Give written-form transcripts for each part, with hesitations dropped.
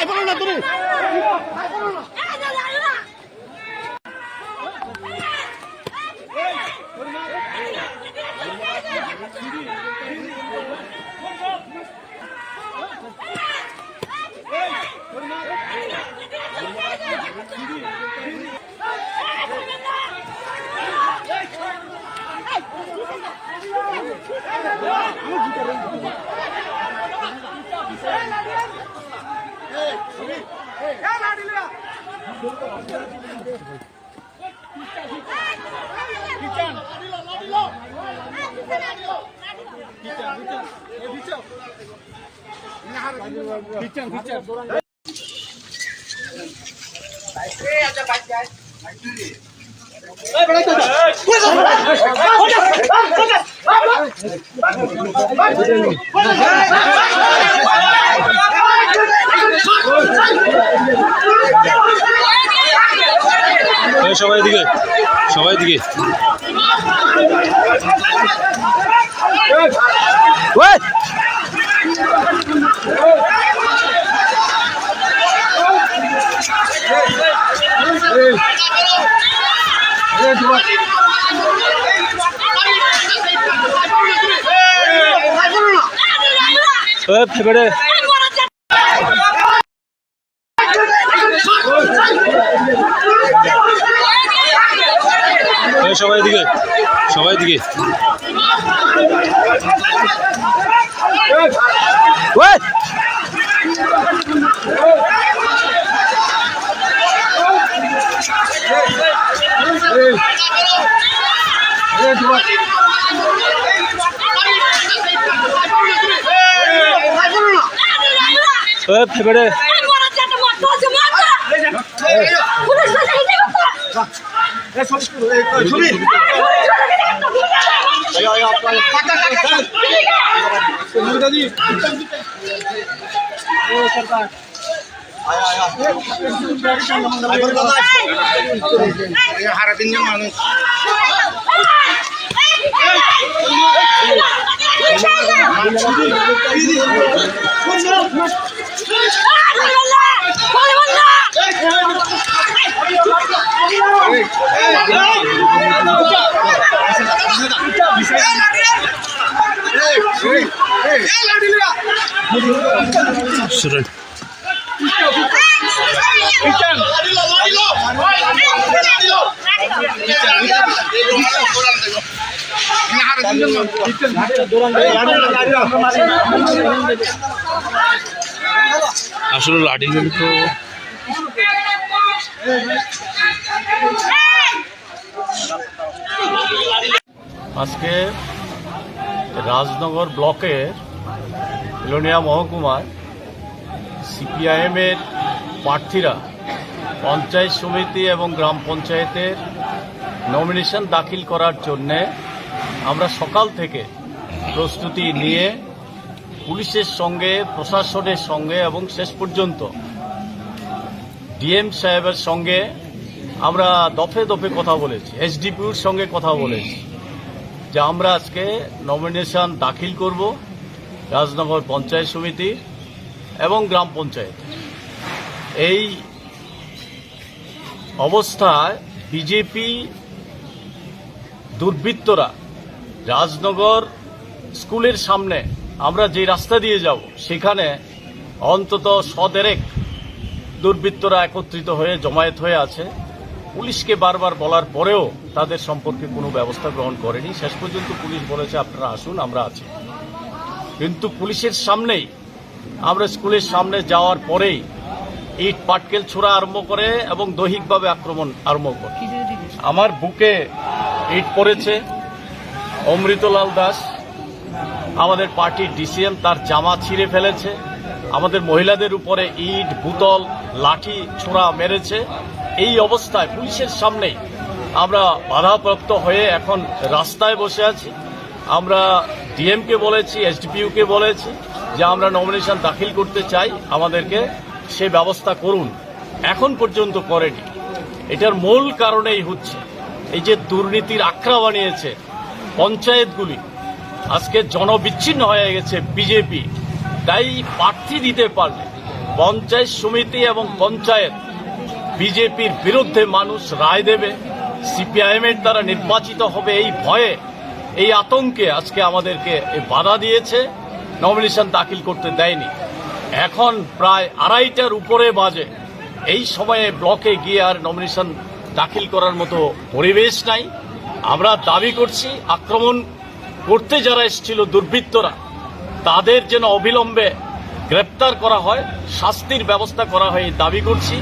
ভাই বলো না তুমি সবাই দিকে সবাই দিকে harapin মানুষ আসলে লাঠি গেলে তো আজকে রাজনগর ব্লকের বিলোনিয়া মহকুমায় সিপিআইএমের প্রার্থীরা পঞ্চায়েত সমিতি এবং গ্রাম পঞ্চায়েতের নমিনেশন দাখিল করার জন্যে আমরা সকাল থেকে প্রস্তুতি নিয়ে পুলিশের সঙ্গে প্রশাসনের সঙ্গে এবং শেষ পর্যন্ত ডিএম সাহেবের সঙ্গে আমরা দফে দফে কথা বলেছি, এসডিপিওর সঙ্গে কথা বলেছি যে আমরা আজকে নমিনেশন দাখিল করব রাজনগর পঞ্চায়েত সমিতি এবং গ্রাম পঞ্চায়েত। এই অবস্থায় বিজেপি দুর্বৃত্তরা রাজনগর স্কুলের সামনে আমরা যে রাস্তা দিয়ে যাব সেখানে অন্তত 100 দুর্বৃত্তরা একত্রিত হয়ে জমায়েত হয়ে আছে। পুলিশকে বারবার বলার পরেও তাদের সম্পর্কে কোনো ব্যবস্থা গ্রহণ করেনি। শেষ পর্যন্ত পুলিশ বলেছে আপনারা আসুন, আমরা আছি। কিন্তু পুলিশের সামনেই আমরা স্কুলের সামনে যাওয়ার পরেই ইট পাটকেল ছোড়া আরম্ভ করে এবং দৈহিকভাবে আক্রমণ আরম্ভ করে। আমার বুকে ইট পড়েছে। অমৃতলাল দাস আমাদের পার্টির ডিসিএম, তার জামা ছিঁড়ে ফেলেছে। আমাদের মহিলাদের উপরে ইট, বোতল, লাঠি ছোড়া মেরেছে। এই অবস্থায় পুলিশের সামনেই আমরা বাধাপ্রাপ্ত হয়ে এখন রাস্তায় বসে আছি। আমরা ডিএমকে বলেছি, এসডিপিইউকে বলেছি যে আমরা নমিনেশন দাখিল করতে চাই, আমাদেরকে সে ব্যবস্থা করুন। এখন পর্যন্ত করেনি। এটার মূল কারণেই হচ্ছে এই যে দুর্নীতির আখড়া বানিয়েছে পঞ্চায়েতগুলি, আজকে জনবিচ্ছিন্ন হয়ে গেছে বিজেপি। তাই প্রার্থী দিতে পারলে পঞ্চায়েত সমিতি এবং পঞ্চায়েত বিজেপির বিরুদ্ধে মানুষ রায় দেবে, সিপিআইএম এর দ্বারা নির্বাচিত হবে এই ভয়ে, এই আতঙ্কে আজকে আমাদেরকে বাধা দিয়েছে, নমিনেশন দাখিল করতে দেয়নি। এখন প্রায় 2:30টার উপরে বাজে, এই সময়ে ব্লকে গিয়ে আর নমিনেশন দাখিল করার মতো পরিবেশ নাই। আমরা দাবি করছি আক্রমণ করতে যারা এসেছিল দুর্বৃত্তরা, তাদের যেন অবিলম্বে গ্রেপ্তার করা হয়, শাস্তির ব্যবস্থা করা হয় এই দাবি করছি।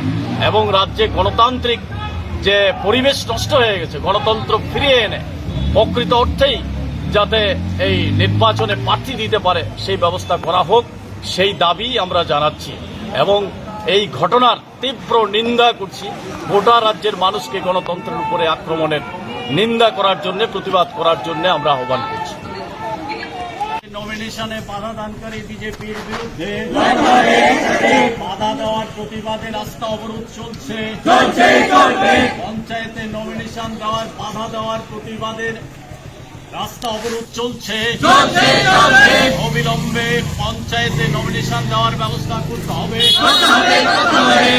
এবং রাজ্যে গণতান্ত্রিক যে পরিবেশ নষ্ট হয়ে গেছে, গণতন্ত্র ফিরিয়ে এনে প্রকৃত অর্থেই যাতে এই নির্বাচনে প্রার্থী দিতে পারে সেই ব্যবস্থা করা হোক, সেই দাবি আমরা জানাচ্ছি। এবং এই ঘটনার তীব্র নিন্দা করছি। গোটা রাজ্যের মানুষকে গণতন্ত্রের উপরে আক্রমণের নিন্দা করার জন্য, প্রতিবাদ করার জন্য আমরা আহ্বান করছি। নমিনেশনে বাধা দানকারী বিজেপির বিরুদ্ধে বাধা দেওয়ার প্রতিবাদে রাস্তা অবরোধ চলছে। পঞ্চায়েতে নমিনেশন দেওয়ার বাধা দেওয়ার প্রতিবাদের রাস্তা অবরোধ চলছে। অবিলম্বে পঞ্চায়েতে নমিনেশন দেওয়ার ব্যবস্থা করতে হবে।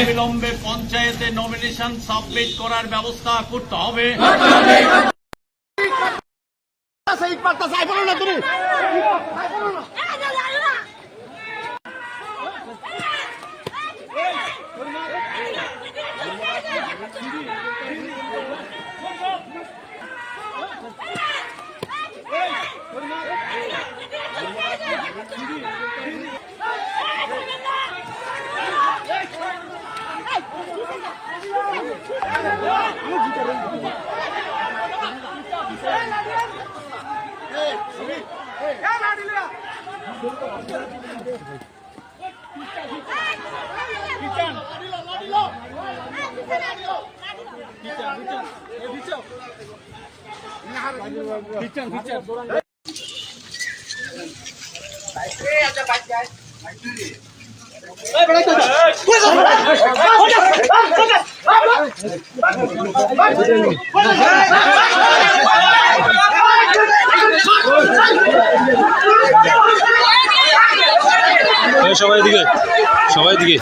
অবিলম্বে পঞ্চায়েতে নমিনেশন সাবমিট করার ব্যবস্থা করতে হবে। সবাই দিকে, সবাই দিকে।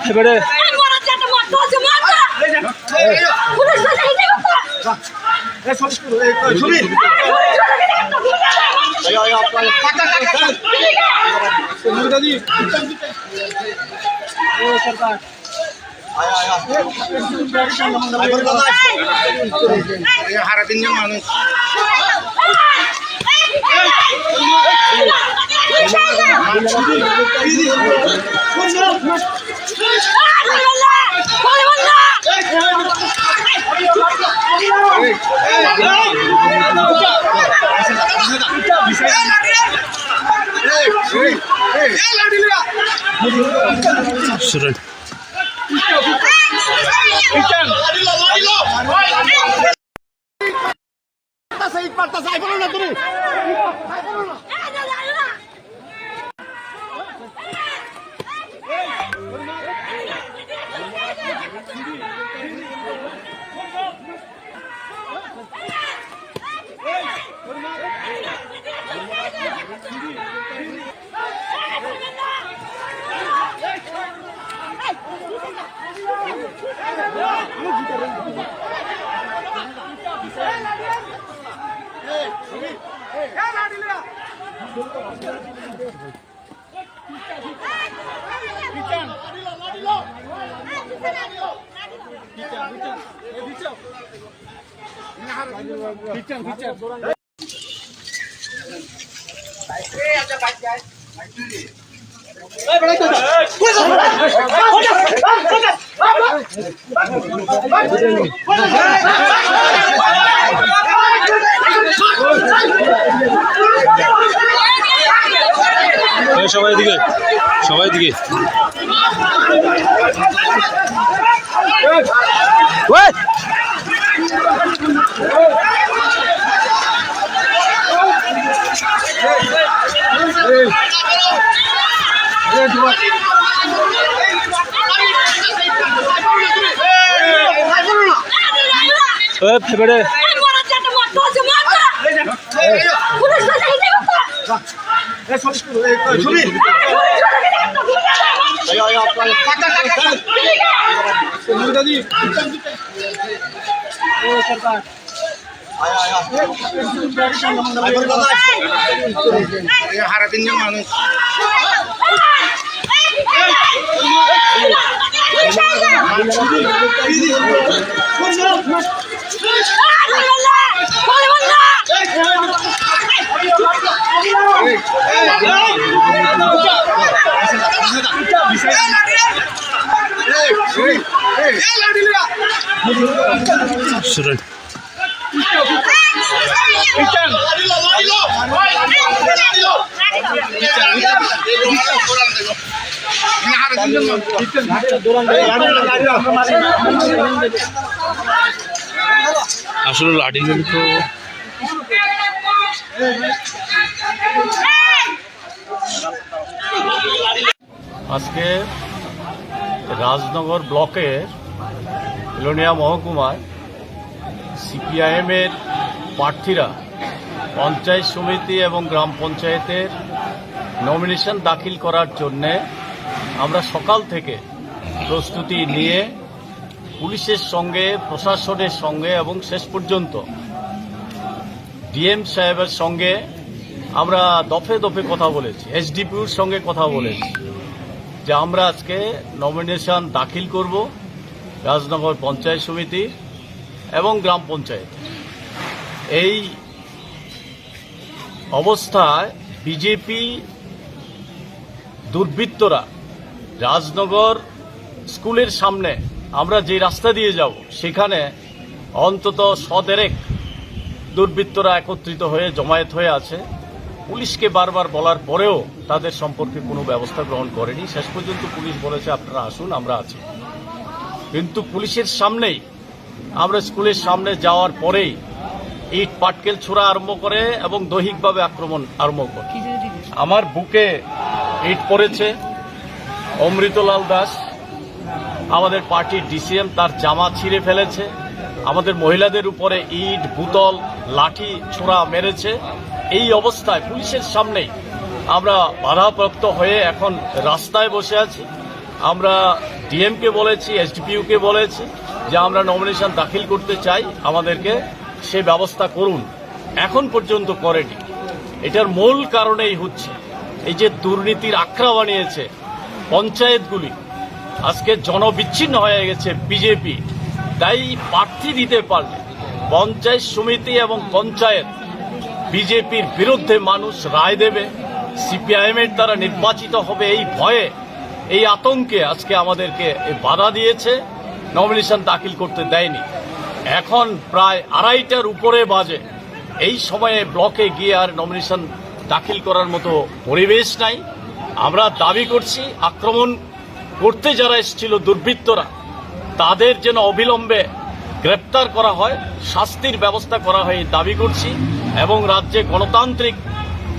ফেবড়ে হারা তিনজন মানুষ সবাই দিকে, সবাই দিকে। ফেবেড়ে হারা তিনজন মানুষ শুরু আসলে লাঠি তো আজকে রাজনগর ব্লকের লোনিয়া মহকুমায় সিপিআইএমের প্রার্থীরা পঞ্চায়েত সমিতি এবং গ্রাম পঞ্চায়েতের নমিনেশন দাখিল করার জন্যে আমরা সকাল থেকে প্রস্তুতি নিয়ে পুলিশের সঙ্গে প্রশাসনের সঙ্গে এবং শেষ পর্যন্ত ডিএম সাহেবের সঙ্গে আমরা দফে দফে কথা বলেছি, এসডিপিওর সঙ্গে কথা বলেছি যে আমরা আজকে নমিনেশন দাখিল করব রাজনগর পঞ্চায়েত সমিতি এবং গ্রাম পঞ্চায়েত। এই অবস্থায় বিজেপি দুর্বৃত্তরা রাজনগর স্কুলের সামনে আমরা যে রাস্তা দিয়ে যাব সেখানে অন্তত 100 দুর্বৃত্তরা একত্রিত হয়ে জমায়েত হয়ে আছে। পুলিশকে বারবার বলার পরেও তাদের সম্পর্কে কোনো ব্যবস্থা গ্রহণ করেনি। শেষ পর্যন্ত পুলিশ বলেছে আপনারা আসুন, আমরা আছি। কিন্তু পুলিশের সামনেই আমরা স্কুলের সামনে যাওয়ার পরেই ইট পাটকেল ছোড়া আরম্ভ করে এবং দৈহিকভাবে আক্রমণ আরম্ভ করে। আমার বুকে ইট পড়েছে। অমৃতলাল দাস আমাদের পার্টির ডিসিএম তার জামা ছিঁড়ে ফেলেছে। আমাদের মহিলাদের উপরে ইট বোতল লাঠি ছোড়া মেরেছে। এই অবস্থায় পুলিশের সামনেই আমরা বাধাপ্রাপ্ত হয়ে এখন রাস্তায় বসে আছি। আমরা ডিএমকে বলেছি, এসডিপিইউকে বলেছি যে আমরা নমিনেশন দাখিল করতে চাই, আমাদেরকে সে ব্যবস্থা করুন। এখন পর্যন্ত করেনি। এটার মূল কারণেই হচ্ছে এই যে দুর্নীতির আখড়া বানিয়েছে পঞ্চায়েতগুলি, আজকে জনবিচ্ছিন্ন হয়ে গেছে বিজেপি। তাই প্রার্থী দিতে পারলে পঞ্চায়েত সমিতি এবং পঞ্চায়েত বিজেপির বিরুদ্ধে মানুষ রায় দেবে, সিপিআইএমের দ্বারা নির্বাচিত হবে এই ভয়ে, এই আতঙ্কে আজকে আমাদেরকে বাধা দিয়েছে, নমিনেশন দাখিল করতে দেয়নি। এখন প্রায় 2:30টার উপরে বাজে। এই সময়ে ব্লকে গিয়ে আর নমিনেশন দাখিল করার মতো পরিবেশ নাই। আমরা দাবি করছি আক্রমণ করতে যারা এসেছিল দুর্বৃত্তরা, তাদের যেন অবিলম্বে গ্রেপ্তার করা হয়, শাস্তির ব্যবস্থা করা হয় দাবি করছি। এবং রাজ্যে গণতান্ত্রিক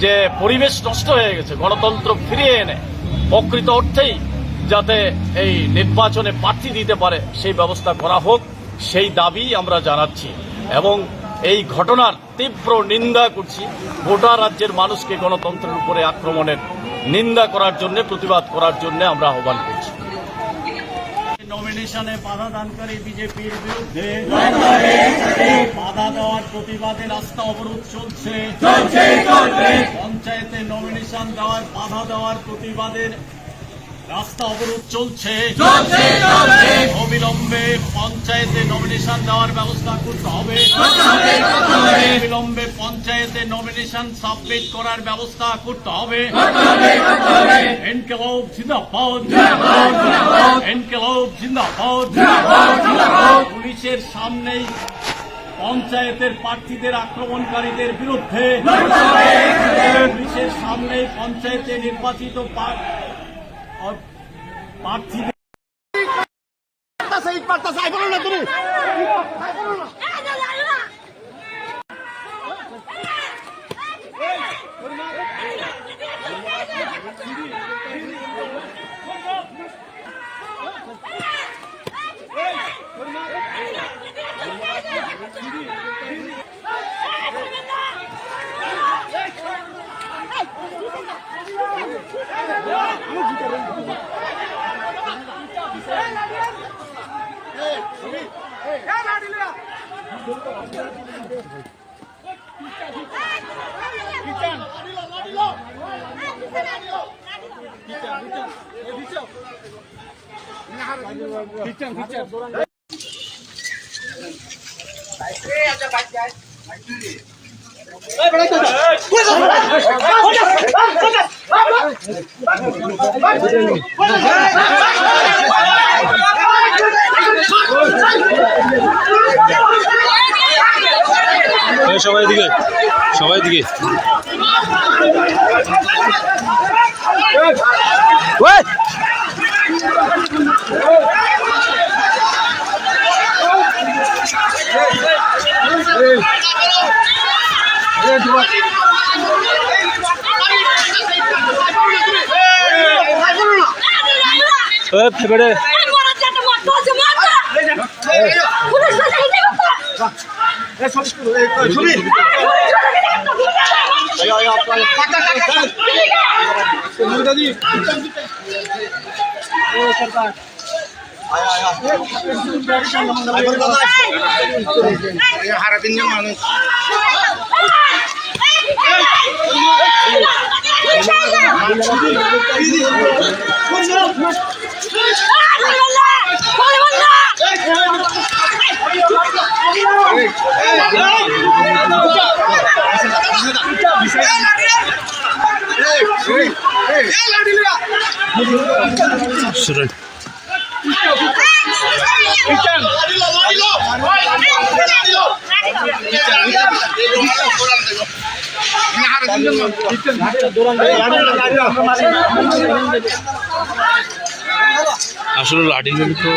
যে পরিবেশ নষ্ট হয়ে গেছে, গণতন্ত্র ফিরিয়ে এনে প্রকৃত অর্থেই যাতে এই নির্বাচনে প্রার্থী দিতে পারে সেই ব্যবস্থা করা হোক, সেই দাবি আমরা জানাচ্ছি। এবং এই ঘটনার তীব্র নিন্দা করছি। গোটা রাজ্যের মানুষকে গণতন্ত্রের উপরে আক্রমণের নিন্দা করার জন্য, প্রতিবাদ করার জন্য আমরা আহ্বান করছি। নমিনেশনে বাধা দানকারী বিজেপির বিরুদ্ধে বাধা দেওয়ার প্রতিবাদে রাস্তা অবরোধ চলছে। পঞ্চায়েতে নমিনেশন দেওয়ার বাধা দেওয়ার প্রতিবাদের রাস্তা অবরোধ চলছে। অবিলম্বে পঞ্চায়েতে নমিনেশন দেওয়ার ব্যবস্থা করতে হবে। অবিলম্বে পঞ্চায়েতে নমিনেশন সাবমিট করার ব্যবস্থা করতে হবে। ইনকিলাব জিন্দাবাদ, ইনকিলাব জিন্দাবাদ। পুলিশের সামনেই পঞ্চায়েতের প্রার্থীদের আক্রমণকারীদের বিরুদ্ধে, পুলিশের সামনেই পঞ্চায়েতে নির্বাচিত প্রার্থীদের সবাই দিকে সবাই দিকে ফেবড়ে মানুষ সুরজ আসলে লাঠি নিয়ে তো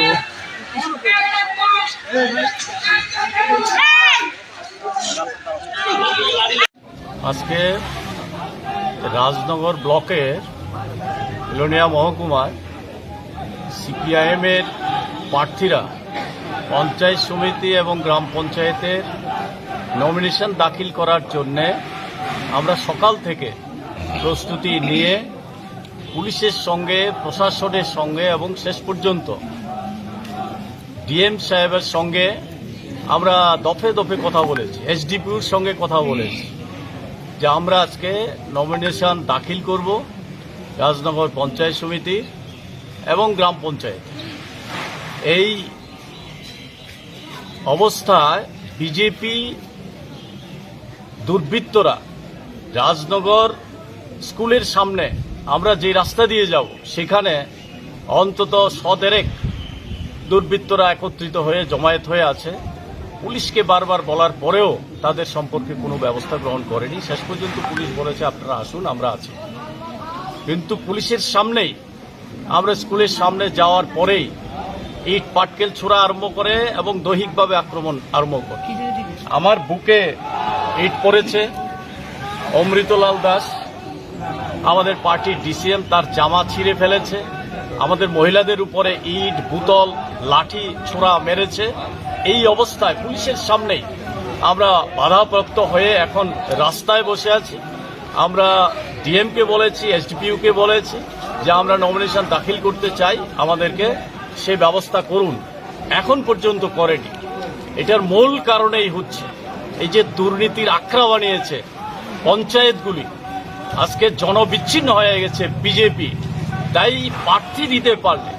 আজকে রাজনগর ব্লকের লোনিয়া মহকুমায় সিপিআইএমের প্রার্থীরা পঞ্চায়েত সমিতি এবং গ্রাম পঞ্চায়েতের নমিনেশন দাখিল করার জন্যে আমরা সকাল থেকে প্রস্তুতি নিয়ে পুলিশের সঙ্গে প্রশাসনের সঙ্গে এবং শেষ পর্যন্ত ডিএম সাহেবের সঙ্গে আমরা দফে দফে কথা বলেছি, এসডিপিওর সঙ্গে কথা বলেছি যে আমরা আজকে নমিনেশন দাখিল করব রাজনগর পঞ্চায়েত সমিতির এবং গ্রাম পঞ্চায়েত। এই অবস্থায় বিজেপি দুর্বৃত্তরা রাজনগর স্কুলের সামনে আমরা যে রাস্তা দিয়ে যাব সেখানে অন্তত 100 দুর্বৃত্তরা একত্রিত হয়ে জমায়েত হয়ে আছে। পুলিশকে বারবার বলার পরেও তাদের সম্পর্কে কোনো ব্যবস্থা গ্রহণ করেনি। শেষ পর্যন্ত পুলিশ বলেছে আপনারা আসুন, আমরা আছি। কিন্তু পুলিশের সামনেই আমরা স্কুলের সামনে যাওয়ার পরেই ইট পাটকেল ছোড়া আরম্ভ করে এবং দৈহিকভাবে আক্রমণ আরম্ভ করে। আমার বুকে ইট পড়েছে। অমৃতলাল দাস আমাদের পার্টির ডিসিএম, তার জামা ছিঁড়ে ফেলেছে। আমাদের মহিলাদের উপরে ইট, বোতল, লাঠি ছোড়া মেরেছে। এই অবস্থায় পুলিশের সামনেই আমরা বাধাপ্রাপ্ত হয়ে এখন রাস্তায় বসে আছি। আমরা ডিএমকে বলেছি, এসডিপিইউকে বলেছি যে আমরা নমিনেশন দাখিল করতে চাই, আমাদেরকে সে ব্যবস্থা করুন। এখন পর্যন্ত করেনি। এটার মূল কারণেই হচ্ছে এই যে দুর্নীতির আখড়া বানিয়েছে পঞ্চায়েতগুলি, আজকে জনবিচ্ছিন্ন হয়ে গেছে বিজেপি। তাই প্রার্থী দিতে পারলে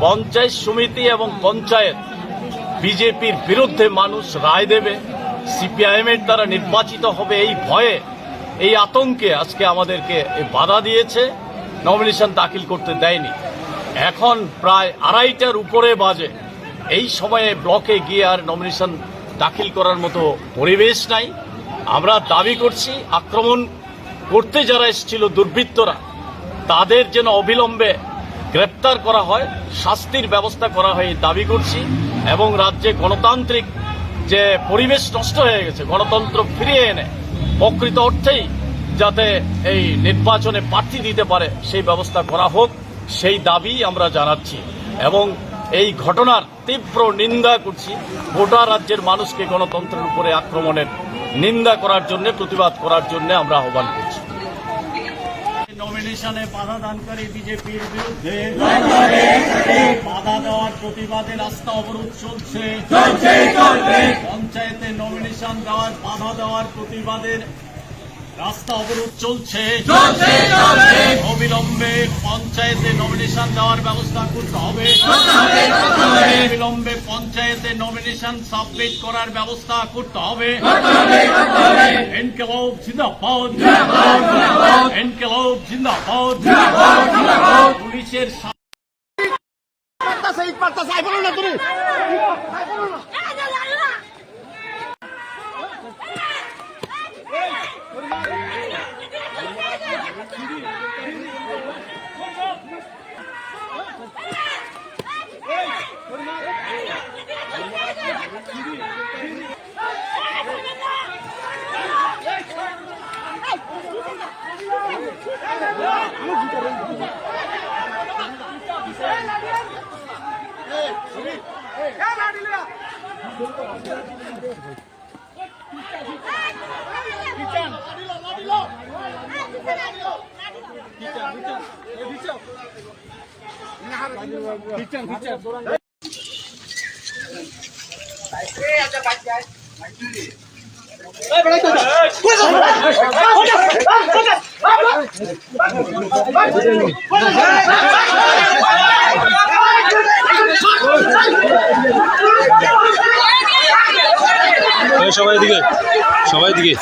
পঞ্চায়েত সমিতি এবং পঞ্চায়েত বিজেপির বিরুদ্ধে মানুষ রায় দেবে, সিপিআইএমের দ্বারা নির্বাচিত হবে এই ভয়ে, এই আতঙ্কে আজকে আমাদেরকে বাধা দিয়েছে, নমিনেশন দাখিল করতে দেয়নি। এখন প্রায় 2:30টার উপরে বাজে। এই সময়ে ব্লকে গিয়ে আর নমিনেশন দাখিল করার মতো পরিবেশ নাই। আমরা দাবি করছি আক্রমণ করতে যারা এসেছিল দুর্বৃত্তরা, তাদের যেন অবিলম্বে গ্রেপ্তার করা হয়, শাস্তির ব্যবস্থা করা হয় দাবি করছি। এবং রাজ্যে গণতান্ত্রিক যে পরিবেশ নষ্ট হয়ে গেছে, গণতন্ত্র ফিরিয়ে এনে প্রকৃত অর্থেই যাতে এই নির্বাচনে প্রার্থী দিতে পারে সেই ব্যবস্থা করা হোক, সেই দাবি আমরা জানাচ্ছি। এবং এই ঘটনার তীব্র নিন্দা করছি। গোটা রাজ্যের মানুষকে গণতন্ত্রের উপরে আক্রমণের নিন্দা করার জন্য, প্রতিবাদ করার জন্য আমরা আহ্বান করছি। নমিনেশনে বাধা দানকারী বিজেপির বিরুদ্ধে বাধা দেওয়ার প্রতিবাদে রাস্তা অবরোধ চলছে। পঞ্চায়েতে নমিনেশন দেওয়ার বাধা দেওয়ার প্রতিবাদের রাস্তা অবরোধ চলছে। অবিলম্বে পঞ্চায়েতে নমিনেশন দেওয়ার ব্যবস্থা করতে হবে। অবিলম্বে পঞ্চায়েতে নমিনেশন সাবমিট করার ব্যবস্থা করতে হবে। ইনকিলাব জিন্দাবাদ, ইনকিলাব জিন্দাবাদ। পুলিশের সবাই দিকে, সবাই দিকে।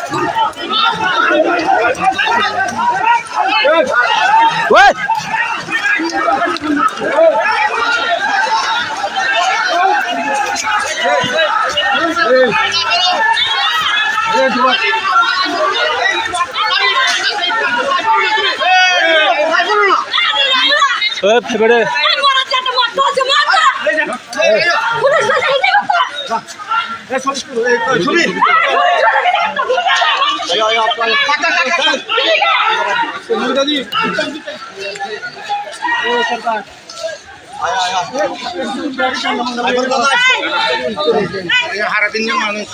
ফেবড়ে হারা তিনজন মানুষ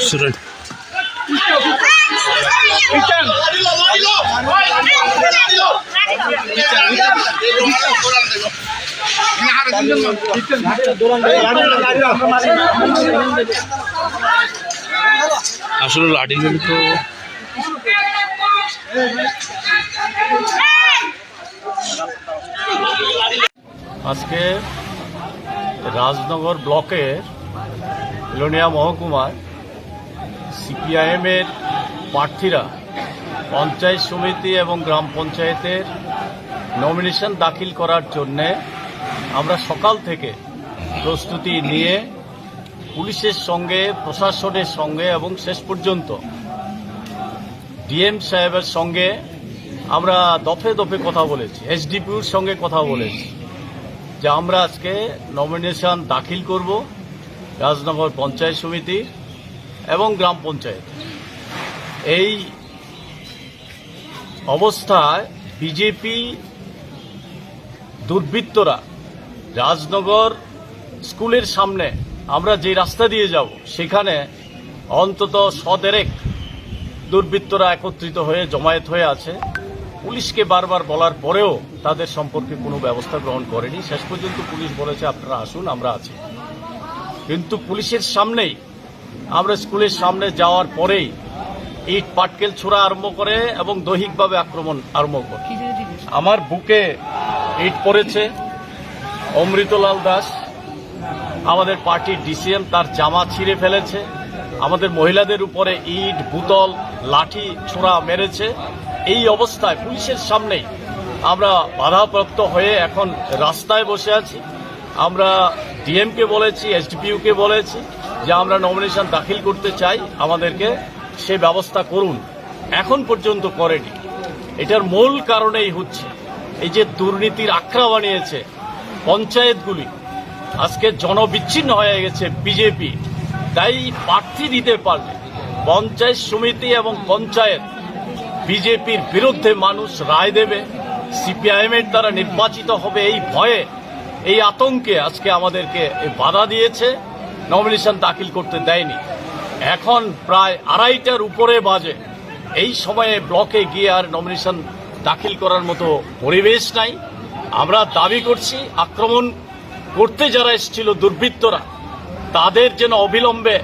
সুরেন আসলে লাঠি নিলে তো আজকে রাজনগর ব্লকের লোনিয়া মহকুমায় সিপিআইএমের প্রার্থীরা পঞ্চায়েত সমিতি এবং গ্রাম পঞ্চায়েতের নমিনেশন দাখিল করার জন্যে আমরা সকাল থেকে প্রস্তুতি নিয়ে পুলিশের সঙ্গে, প্রশাসনের সঙ্গে এবং শেষ পর্যন্ত ডিএম সাহেবের সঙ্গে আমরা দফে দফে কথা বলেছি, এসডিপিওর সঙ্গে কথা বলেছি যে আমরা আজকে নমিনেশন দাখিল করব রাজনগর পঞ্চায়েত সমিতি এবং গ্রাম পঞ্চায়েত। এই অবস্থায় বিজেপি দুর্বৃত্তরা রাজনগর স্কুলের সামনে আমরা যে রাস্তা দিয়ে যাব সেখানে অন্তত 100 দুর্বৃত্তরা একত্রিত হয়ে জমায়েত হয়ে আছে। পুলিশকে বারবার বলার পরেও তাদের সম্পর্কে কোনো ব্যবস্থা গ্রহণ করেনি। শেষ পর্যন্ত পুলিশ বলেছে আপনারা আসুন, আমরা আছি। কিন্তু পুলিশের সামনেই আমরা স্কুলের সামনে যাওয়ার পরেই ইট পাটকেল ছোড়া আরম্ভ করে এবং দৈহিকভাবে আক্রমণ আরম্ভ করে। আমার বুকে ইট পড়েছে। অমৃতলাল দাস আমাদের পার্টির ডিসিএম, তার জামা ছিঁড়ে ফেলেছে। আমাদের মহিলাদের উপরে ইট, বোতল, লাঠি ছোড়া মেরেছে। এই অবস্থায় পুলিশের সামনেই আমরা বাধাপ্রাপ্ত হয়ে এখন রাস্তায় বসে আছি। আমরা ডিএমকে বলেছি, এসডিপিইউকে বলেছি যে আমরা নমিনেশন দাখিল করতে চাই, আমাদেরকে সে ব্যবস্থা করুন। এখন পর্যন্ত করেনি। এটার মূল কারণেই হচ্ছে এই যে দুর্নীতির আখড়া বানিয়েছে পঞ্চায়েতগুলি, আজকে জনবিচ্ছিন্ন হয়ে গেছে বিজেপি। তাই প্রার্থী দিতে পারলে পঞ্চায়েত সমিতি এবং পঞ্চায়েত বিজেপির বিরুদ্ধে মানুষ রায় দেবে, সিপিআইএমের দ্বারা নির্বাচিত হবে এই ভয়ে, এই আতঙ্কে আজকে আমাদেরকে বাধা দিয়েছে, নমিনেশন দাখিল করতে দেয়নি। এখন প্রায় 2:30টার উপরে বাজে, এই সময়ে ব্লকে গিয়ে আর নমিনেশন দাখিল করার মতো পরিবেশ নাই। আমরা দাবি করছি আক্রমণ করতে যারা এসেছিল দুর্বৃত্তরা, তাদের যেন অবিলম্বে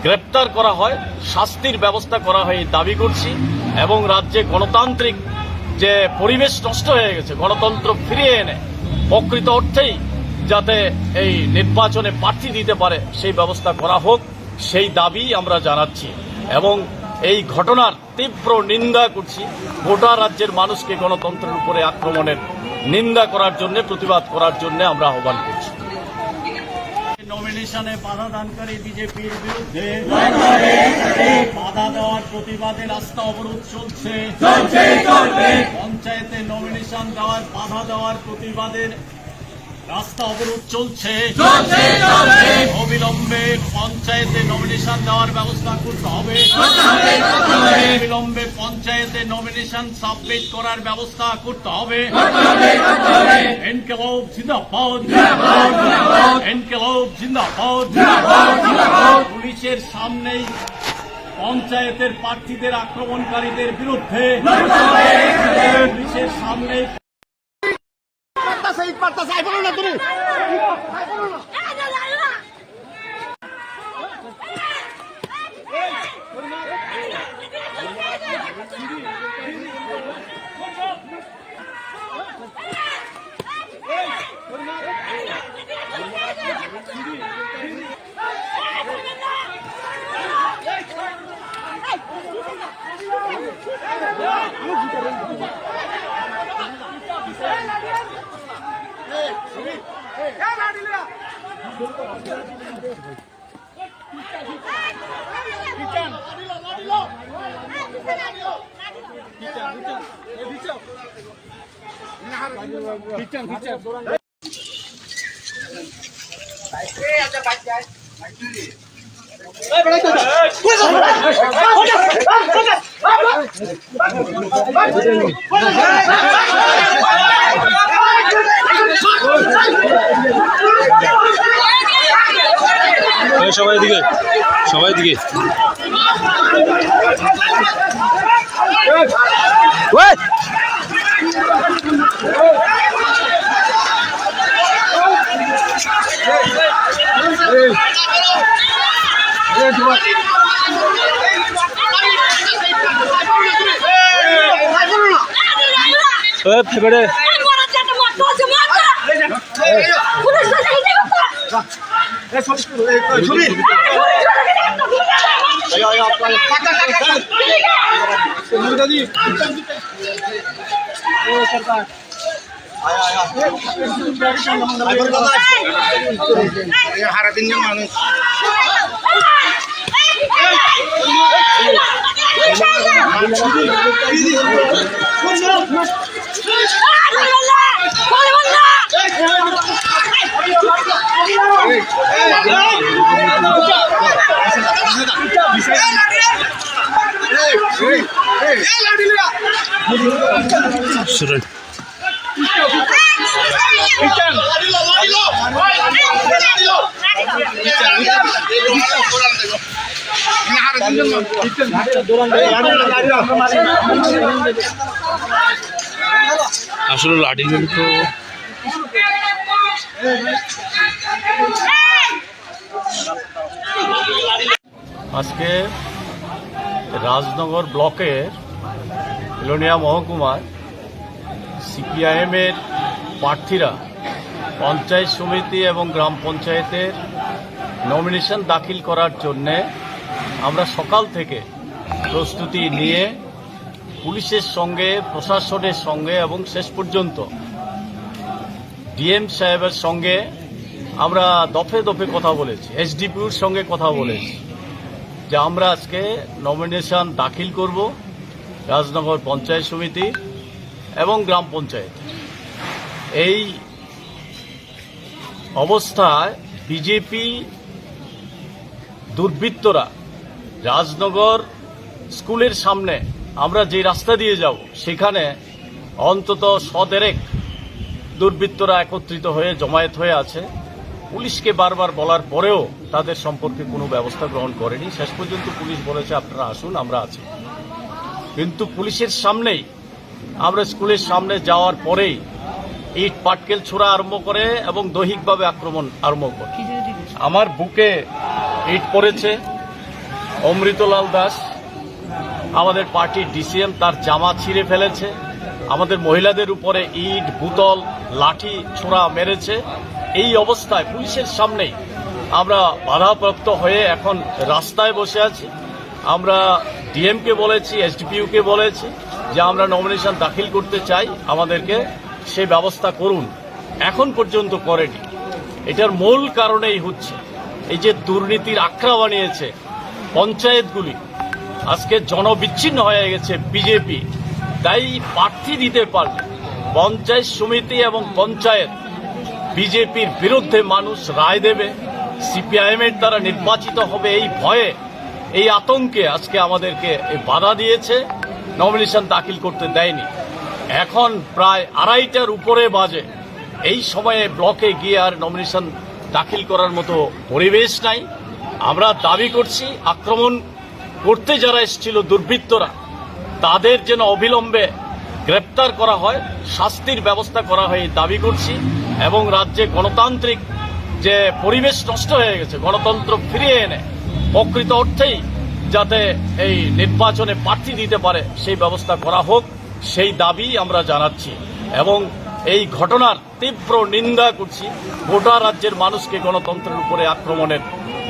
গ্রেপ্তার করা হয়, শাস্তির ব্যবস্থা করা হয় এই দাবি করছি। এবং রাজ্যে গণতান্ত্রিক যে পরিবেশ নষ্ট হয়ে গেছে, গণতন্ত্র ফিরিয়ে এনে প্রকৃত অর্থেই যাতে এই নির্বাচনে প্রার্থী দিতে পারে সেই ব্যবস্থা করা হোক, সেই দাবি আমরা জানাচ্ছি। এবং এই ঘটনার তীব্র নিন্দা করছি। গোটা রাজ্যের মানুষকে গণতন্ত্রের উপরে আক্রমণের নিন্দা করার জন্য, প্রতিবাদ করার জন্য আমরা আহ্বান করছি। নমিনেশনে বাধা দানকারী বিজেপির বিরুদ্ধে বাধা দেওয়ার প্রতিবাদে রাস্তা অবরোধ চলছে। পঞ্চায়েতে নমিনেশন দেওয়ার বাধা দেওয়ার প্রতিবাদে রাস্তা অবরোধ চলছে। অবিলম্বে পঞ্চায়েতে নমিনেশন দেওয়ার ব্যবস্থা করতে হবে। অবিলম্বে পঞ্চায়েতে নমিনেশন সাবমিট করার ব্যবস্থা করতে হবে। ইনকিলাব জিন্দাবাদ, ইনকিলাব জিন্দাবাদ। পুলিশের সামনেই পঞ্চায়েতের প্রার্থীদের আক্রমণকারীদের বিরুদ্ধে পুলিশের সামনে সবাই দিকে, সবাই দিকে। ফেবড়ে হারা তিনজন মানুষ সুরেন আসলে লাঠি মেরে তো আজকে রাজনগর ব্লকের বিলোনিয়া মহকুমায় সিপিআইএমের প্রার্থীরা পঞ্চায়েত সমিতি এবং গ্রাম পঞ্চায়েতের নমিনেশন দাখিল করার জন্যে আমরা সকাল থেকে প্রস্তুতি নিয়ে পুলিশের সঙ্গে, প্রশাসনের সঙ্গে এবং শেষ পর্যন্ত ডিএম সাহেবের সঙ্গে আমরা দফে দফে কথা বলেছি, এসডিপিওর সঙ্গে কথা বলেছি যে আমরা আজকে নমিনেশন দাখিল করব রাজনগর পঞ্চায়েত সমিতি এবং গ্রাম পঞ্চায়েত। এই অবস্থায় বিজেপি দুর্বৃত্তরা রাজনগর স্কুলের সামনে আমরা যে রাস্তা দিয়ে যাব সেখানে অন্তত 100 দুর্বৃত্তরা একত্রিত হয়ে জমায়েত হয়ে আছে। পুলিশকে বারবার বলার পরেও তাদের সম্পর্কে কোনো ব্যবস্থা গ্রহণ করেনি। শেষ পর্যন্ত পুলিশ বলেছে আপনারা আসুন, আমরা আছি। কিন্তু পুলিশের সামনেই আমরা স্কুলের সামনে যাওয়ার পরেই ইট পাটকেল ছোড়া আরম্ভ করে এবং দৈহিকভাবে আক্রমণ আরম্ভ করে। আমার বুকে ইট পড়েছে। অমৃতলাল দাস আমাদের পার্টির ডিসিএম, তার জামা ছিঁড়ে ফেলেছে। আমাদের মহিলাদের উপরে ইট, বোতল, লাঠি ছোড়া মেরেছে। এই অবস্থায় পুলিশের সামনেই আমরা বাধাপ্রাপ্ত হয়ে এখন রাস্তায় বসে আছি। আমরা ডিএমকে বলেছি, এসডিপিইউকে বলেছি যে আমরা নমিনেশন দাখিল করতে চাই, আমাদেরকে সে ব্যবস্থা করুন। এখন পর্যন্ত করেনি। এটার মূল কারণেই হচ্ছে এই যে দুর্নীতির আখড়া বানিয়েছে পঞ্চায়েতগুলি, আজকে জনবিচ্ছিন্ন হয়ে গেছে বিজেপি। তাই প্রার্থী দিতে পারলে পঞ্চায়েত সমিতি এবং পঞ্চায়েত বিজেপির বিরুদ্ধে মানুষ রায় দেবে, সিপিআইএম এর দ্বারা নির্বাচিত হবে এই ভয়ে, এই আতঙ্কে আজকে আমাদেরকে বাধা দিয়েছে, নমিনেশন দাখিল করতে দেয়নি। এখন প্রায় 2:30টার উপরে বাজে। এই সময়ে ব্লকে গিয়ে আর নমিনেশন দাখিল করার মতো পরিবেশ নাই। আমরা দাবি করছি আক্রমণ করতে যারা এসেছিল দুর্বৃত্তরা, তাদের যেন অবিলম্বে গ্রেপ্তার করা হয়, শাস্তির ব্যবস্থা করা হয় দাবি করছি। এবং রাজ্যে গণতান্ত্রিক যে পরিবেশ নষ্ট হয়ে গেছে, গণতন্ত্র ফিরিয়ে এনে প্রকৃত অর্থেই যাতে এই নির্বাচনে প্রার্থী দিতে পারে সেই ব্যবস্থা করা হোক, সেই দাবি আমরা জানাচ্ছি। এবং এই ঘটনার তীব্র নিন্দা করছি। গোটা রাজ্যের মানুষকে গণতন্ত্রের উপরে আক্রমণের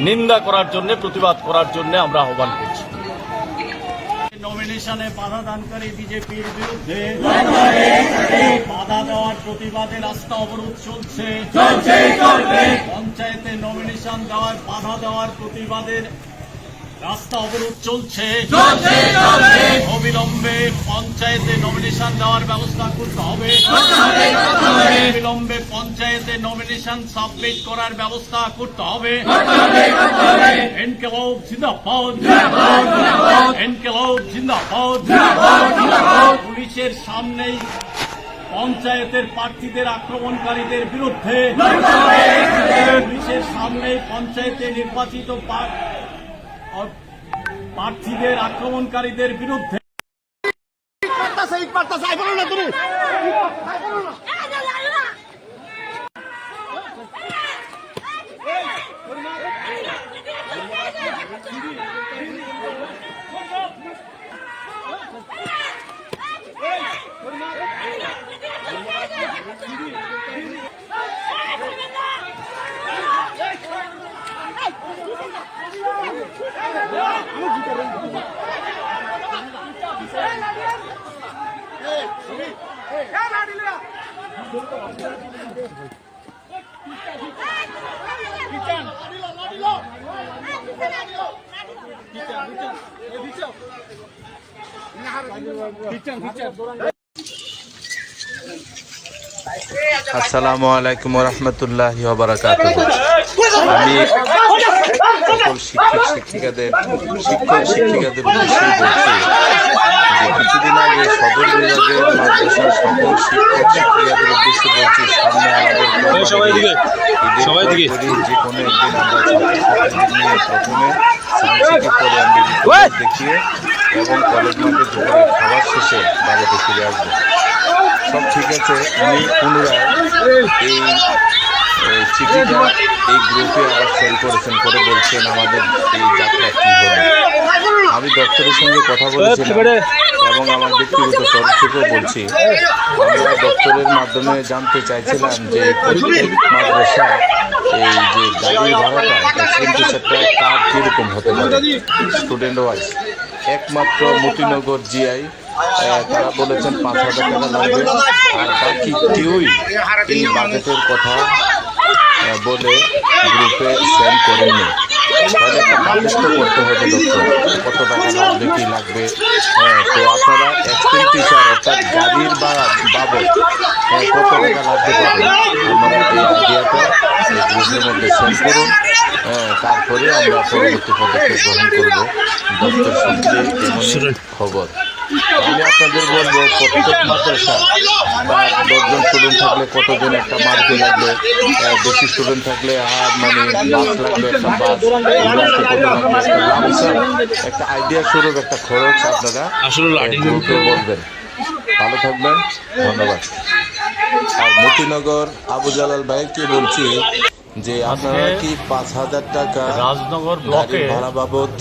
নিন্দা করার জন্য, প্রতিবাদ করার জন্য আমরা আহ্বান করছি। নমিনেশনে বাধা দানকারী বিজেপির বিরুদ্ধে বাধা দেওয়ার প্রতিবাদে রাস্তা অবরোধ চলছে। পঞ্চায়েতে নমিনেশন দেওয়ার বাধা দেওয়ার প্রতিবাদের রাস্তা অবরোধ চলছে। অবিলম্বে পঞ্চায়েতে নমিনেশন দেওয়ার ব্যবস্থা করতে হবে। অবিলম্বে পঞ্চায়েতে নমিনেশন সাবমিট করার ব্যবস্থা করতে হবে। ইনকিলাব জিন্দাবাদ, ইনকিলাব জিন্দাবাদ। পুলিশের সামনেই পঞ্চায়েতের প্রার্থীদের আক্রমণকারীদের বিরুদ্ধে, পুলিশের সামনে পঞ্চায়েতে নির্বাচিত প্রার্থীদের আক্রমণকারীদের বিরুদ্ধে আসসালামু আলাইকুম রহমতুল্লাহি ওয়া বারাকাতুহু। আমি সকল শিক্ষিকাদের উদ্দেশ্যে বলছি যে কিছুদিন আগে সদর বিভাগের মাদ্রাসার সকল শিক্ষিকাদের উদ্দেশ্যে বলছি, সামনে আমাদের যে কোনো একদিন আমরা ছাত্রছাত্রীদের নিয়ে প্রথমে সাংস্কৃতিক পরে দেখিয়ে এবং কলেজ মাঠে দুপুরে খাবার শেষে বাড়িতে ফিরে আসবো। সব ঠিক আছে। উনি পুনরায় এই চিঠিটা এই গ্রুপে আবার সেল করেছেন, করে বলছেন আমাদের এই যাত্রা কী হবে। আমি দপ্তরের সঙ্গে কথা বলেছিলাম এবং আমার ব্যক্তিগত তরফ থেকেও বলছি, আমরা দপ্তরের মাধ্যমে জানতে চাইছিলাম যে প্রত্যেক মাদ্রাসা এই যে গাড়ির ভাড়াটা এক্সপেন্ডিচারটা তার কীরকম হতে পারে স্টুডেন্ট ওয়াইজ। একমাত্র মতিনগর জিআই তারা বলেছেন 5,000 টাকা লাগবে, আর বাকি কেউই এই বাজেটের কথা বলে গ্রুপে সেন্ড করেনি। তাহলে একটা বাজেট তো করতে হবে দপ্তর, কত টাকা লাগবে, কী লাগবে। তো আপনারা এক্সপেন্ডিচার অর্থাৎ গাড়ির বাবদ কত টাকা লাগতে পারে আমরা এই আইডিয়াটা এই গ্রুপের মধ্যে শেয়ার করুন। তারপরে আমরা পরবর্তী পদক্ষেপ গ্রহণ করব। দপ্তর সূত্রে এমনই খবর। আমি আপনাদের বলবো প্রত্যেক মাদ্রাসা বা 10জন স্টুডেন্ট থাকলে কতজন একটা মার্কে লাগবে, বেশি স্টুডেন্ট থাকলে মানে বাস লাগবে, একটা বাস একটা আইডিয়া স্বরূপ একটা খরচ আপনারা গ্রুপে বলবেন। ভালো থাকবেন, ধন্যবাদ। আর মতিনগর আবু জালাল ভাইকে বলছি যে আপনারা কি 5,000 টাকা রাজনগর ব্লকে ভাড়া বাবদ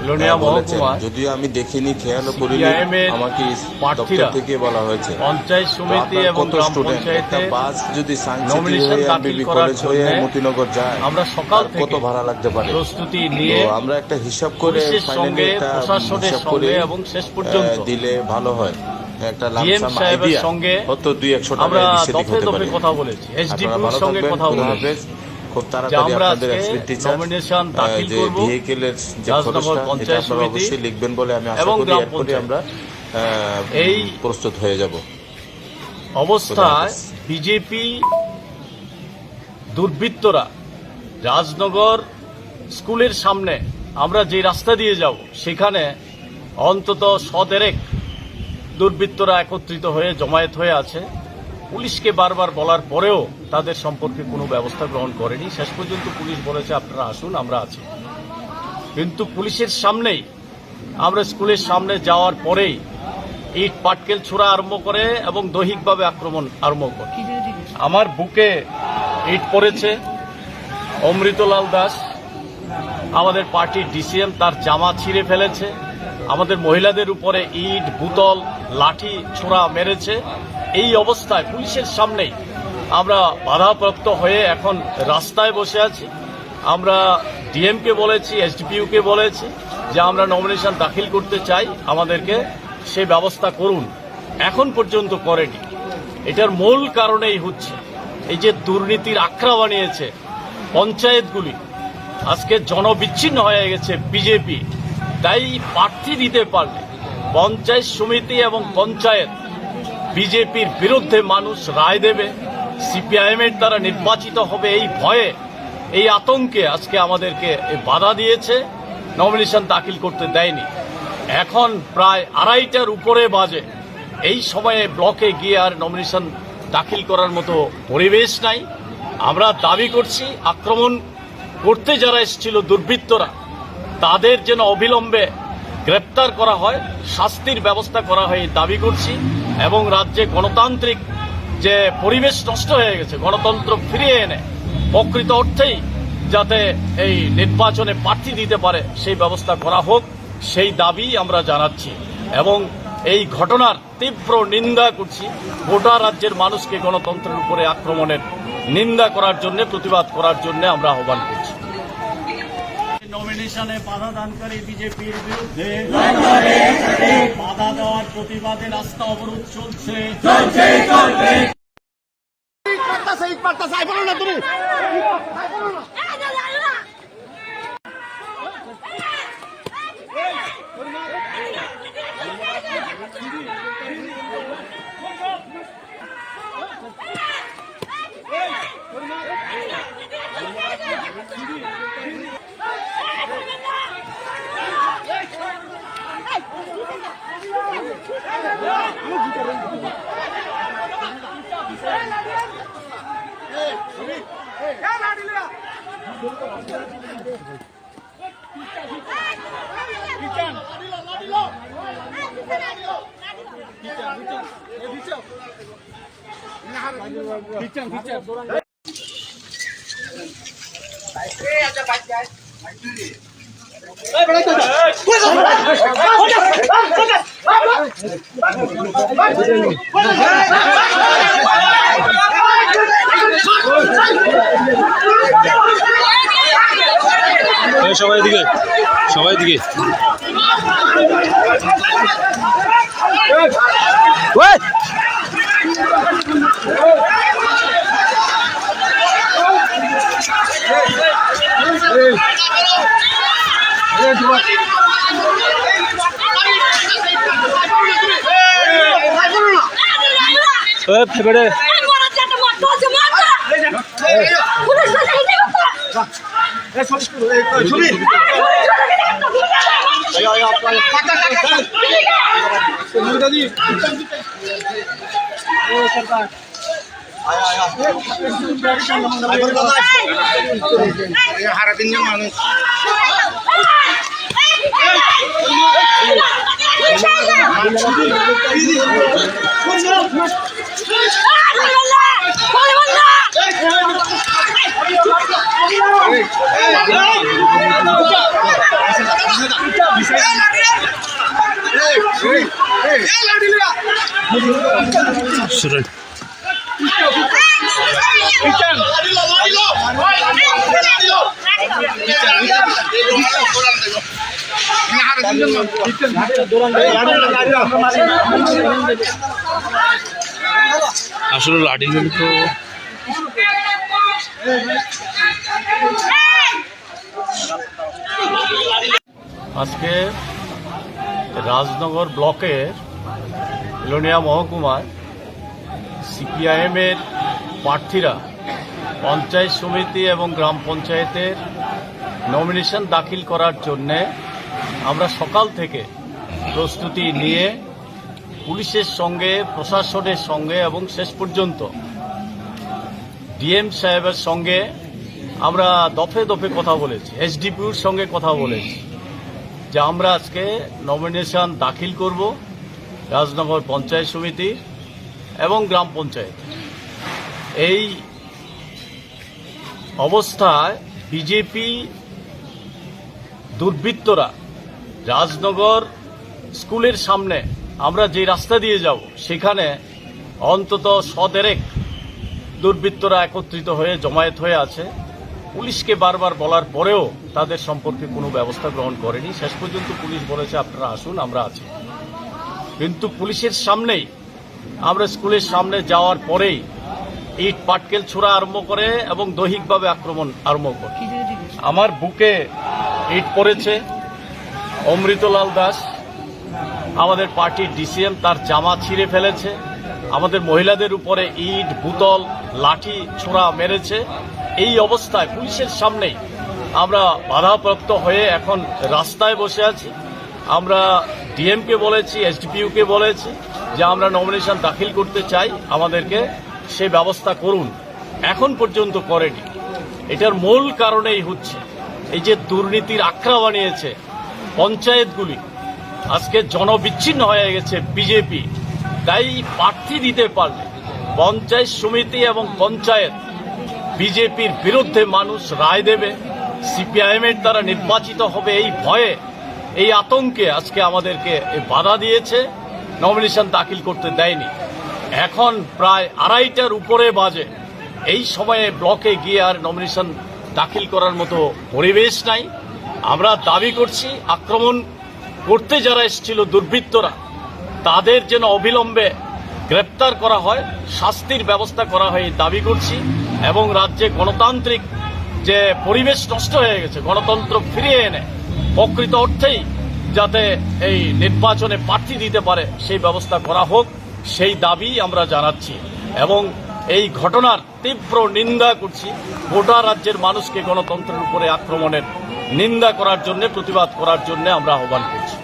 লোনিয়া মহকুমা যদিও আমি দেখিনি, খেয়াল করিনি, আমাকে দপ্তর থেকে বলা হয়েছে পঞ্চায়েত সমিতি এবং গ্রাম পঞ্চায়েতে বাস যদি নমিনেশন দাখিল করার জন্য মতিনগর যায়, আমরা সকাল থেকে কত ভাড়া লাগতে পারে প্রস্তুতি নিয়ে আমরা একটা হিসাব করে সঙ্গে প্রশাসনের সঙ্গে এবং শেষ পর্যন্ত দিলে ভালো হয়। একটা ডিএম সাহেবের সঙ্গে হয়তো 200 টাকা আমরা বেশি দফে দফে কথা বলেছি, এসডিপিওর সঙ্গে কথা বলেছি। খুব তাড়াতাড়ি আপনাদের নমিনেশন দাখিল করব, ভেহিকেলের যে খরচটা এটা আপনারা অবশ্যই লিখবেন বলে আমি আশা করি। এরপরে আমরা এই প্রস্তুত হয়ে যাব। অবস্থায় বিজেপি দুর্বৃত্তরা রাজনগর স্কুলের সামনে আমরা যে রাস্তা দিয়ে যাব সেখানে অন্তত 100 দুর্বৃত্তরা একত্রিত হয়ে জমায়েত হয়ে আছে। পুলিশকে বারবার বলার পরেও তাদের সম্পর্কে কোনো ব্যবস্থা গ্রহণ করেনি। শেষ পর্যন্ত পুলিশ বলেছে আপনারা আসুন, আমরা আছি। কিন্তু পুলিশের সামনেই আমরা স্কুলের সামনে যাওয়ার পরেই ইট পাটকেল ছোড়া আরম্ভ করে এবং দৈহিকভাবে আক্রমণ আরম্ভ করে। আমার বুকে ইট পড়েছে। অমৃতলাল দাস আমাদের পার্টির ডিসিএম, তার জামা ছিঁড়ে ফেলেছে। আমাদের মহিলাদের উপরে ইট, বোতল, লাঠি ছোড়া মেরেছে। এই অবস্থায় পুলিশের সামনেই আমরা বাধাপ্রাপ্ত হয়ে এখন রাস্তায় বসে আছি। আমরা ডিএমকে বলেছি, এসডিপিইউকে বলেছি যে আমরা নমিনেশন দাখিল করতে চাই, আমাদেরকে সে ব্যবস্থা করুন। এখন পর্যন্ত করেনি। এটার মূল কারণেই হচ্ছে এই যে দুর্নীতির আখড়া বানিয়েছে পঞ্চায়েতগুলি, আজকে জনবিচ্ছিন্ন হয়ে গেছে বিজেপি। তাই প্রার্থী দিতে পারলে পঞ্চায়েত সমিতি এবং পঞ্চায়েত বিজেপির বিরুদ্ধে মানুষ রায় দেবে, সিপিআইএমের দ্বারা নির্বাচিত হবে এই ভয়ে, এই আতঙ্কে আজকে আমাদেরকে বাধা দিয়েছে, নমিনেশন দাখিল করতে দেয়নি। এখন প্রায় 2:30টার উপরে বাজে। এই সময়ে ব্লকে গিয়ে আর নমিনেশন দাখিল করার মতো পরিবেশ নাই। আমরা দাবি করছি আক্রমণ করতে যারা এসেছিল দুর্বৃত্তরা, তাদের যেন অবিলম্বে গ্রেপ্তার করা হয়, শাস্তির ব্যবস্থা করা হয় দাবি করছি। এবং রাজ্যে গণতান্ত্রিক যে পরিবেশ নষ্ট হয়ে গেছে, গণতন্ত্র ফিরিয়ে এনে প্রকৃত অর্থেই যাতে এই নির্বাচনে প্রার্থী দিতে পারে সেই ব্যবস্থা করা হোক, সেই দাবি আমরা জানাচ্ছি। এবং এই ঘটনার তীব্র নিন্দা করছি। গোটা রাজ্যের মানুষকে গণতন্ত্রের উপরে আক্রমণের নিন্দা করার জন্য, প্রতিবাদ করার জন্য আমরা আহ্বান করছি। নমিনেশনে বাধা দানকারী বিজেপির বিরুদ্ধে বাধা দেওয়ার প্রতিবাদে রাস্তা অবরোধ চলছে। সবাই দিকে, সবাই দিকে। ফেবড়ে হারা তিনজন মানুষ সুরেন আসলে লাঠি নিলে তো আজকে রাজনগর ব্লকের লোনিয়া মহকুমায় সিপিআইএমের প্রার্থীরা পঞ্চায়েত সমিতি এবং গ্রাম পঞ্চায়েতের নমিনেশন দাখিল করার জন্যে আমরা সকাল থেকে প্রস্তুতি নিয়ে পুলিশের সঙ্গে প্রশাসনের সঙ্গে এবং শেষ পর্যন্ত ডিএম সাহেবের সঙ্গে আমরা দফে দফে কথা বলেছি, এসডিপিওর সঙ্গে কথা বলেছি যে আমরা আজকে নমিনেশন দাখিল করব রাজনগর পঞ্চায়েত সমিতি এবং গ্রাম পঞ্চায়েত। এই অবস্থায় বিজেপি দুর্বৃত্তরা রাজনগর স্কুলের সামনে আমরা যে রাস্তা দিয়ে যাব সেখানে অন্তত 100 দুর্বৃত্তরা একত্রিত হয়ে জমায়েত হয়ে আছে। পুলিশকে বারবার বলার পরেও তাদের সম্পর্কে কোনো ব্যবস্থা গ্রহণ করেনি। শেষ পর্যন্ত পুলিশ বলেছে আপনারা আসুন, আমরা আছি। কিন্তু পুলিশের সামনেই আমরা স্কুলের সামনে যাওয়ার পরেই ইট পাটকেল ছোড়া আরম্ভ করে এবং দৈহিকভাবে আক্রমণ আরম্ভ করে। আমার বুকে ইট পড়েছে। অমৃতলাল দাস আমাদের পার্টির ডিসিএম, তার জামা ছিঁড়ে ফেলেছে। আমাদের মহিলাদের উপরে ইট বোতল লাঠি ছোড়া মেরেছে। এই অবস্থায় পুলিশের সামনেই আমরা বাধাপ্রাপ্ত হয়ে এখন রাস্তায় বসে আছি। আমরা ডিএমকে বলেছি, এসডিপিইউকে বলেছি যে আমরা নমিনেশন দাখিল করতে চাই, আমাদেরকে সে ব্যবস্থা করুন। এখন পর্যন্ত করেনি। এটার মূল কারণেই হচ্ছে এই যে দুর্নীতির আখড়া বানিয়েছে পঞ্চায়েতগুলি, আজকে জনবিচ্ছিন্ন হয়ে গেছে বিজেপি। তাই প্রার্থী দিতে পারলে পঞ্চায়েত সমিতি এবং পঞ্চায়েত বিজেপির বিরুদ্ধে মানুষ রায় দেবে, সিপিআইএমের দ্বারা নির্বাচিত হবে এই ভয়ে, এই আতঙ্কে আজকে আমাদেরকে বাধা দিয়েছে, নমিনেশন দাখিল করতে দেয়নি। এখন প্রায় 2:30টার উপরে বাজে। এই সময়ে ব্লকে গিয়ে আর নমিনেশন দাখিল করার মতো পরিবেশ নাই। আমরা দাবি করছি আক্রমণ করতে যারা এসেছিল দুর্বৃত্তরা, তাদের যেন অবিলম্বে গ্রেপ্তার করা হয়, শাস্তির ব্যবস্থা করা হয় দাবি করছি। এবং রাজ্যে গণতান্ত্রিক যে পরিবেশ নষ্ট হয়ে গেছে, গণতন্ত্র ফিরিয়ে এনে প্রকৃত অর্থেই যাতে এই নির্বাচনে প্রার্থী দিতে পারে সেই ব্যবস্থা করা হোক, সেই দাবি আমরা জানাচ্ছি। এবং এই ঘটনার তীব্র নিন্দা করছি। গোটা রাজ্যের মানুষকে গণতন্ত্রের উপরে আক্রমণের নিন্দা করার জন্য, প্রতিবাদ করার জন্য আমরা আহ্বান করছি।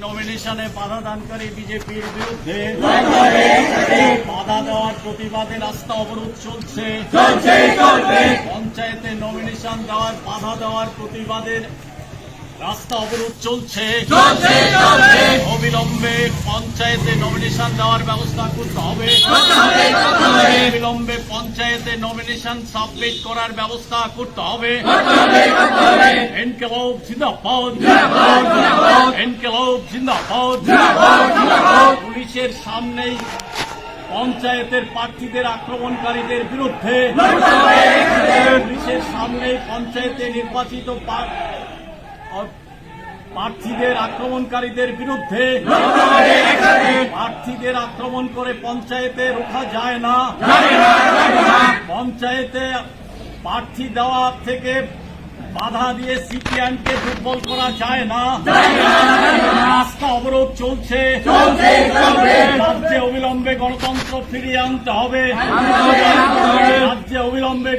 নমিনেশনে বাধা দানকারী বিজেপির বিরুদ্ধে বাধা দেওয়ার প্রতিবাদে রাস্তা অবরোধ চলছে। পঞ্চায়েতে নমিনেশন দেওয়ার বাধা দেওয়ার প্রতিবাদে রাস্তা অবরোধ চলছে। অবিলম্বে পঞ্চায়েতে নমিনেশন দেওয়ার ব্যবস্থা করতে হবে। অবিলম্বে পঞ্চায়েতে নমিনেশন সাবমিট করার ব্যবস্থা করতে হবে। ইনকিলাব জিন্দাবাদ, ইনকিলাব জিন্দাবাদ। পুলিশের সামনেই পঞ্চায়েতের প্রার্থীদের আক্রমণকারীদের বিরুদ্ধে, পুলিশের সামনেই পঞ্চায়েতে নির্বাচিত প্রার্থীদের আক্রমণকারীদের বিরুদ্ধে, প্রার্থীদের আক্রমণ করে পঞ্চায়েতে রোখা যায় না। পঞ্চায়েতে প্রার্থী দেওয়া থেকে বাধা দিয়ে সিপিএমকে দুর্বল করা যায় না। রাস্তা অবরোধ চলছে, রাজ্যে অবিলম্বে গণতন্ত্র ফিরিয়ে আনতে হবে। রাজ্যে অবিলম্বে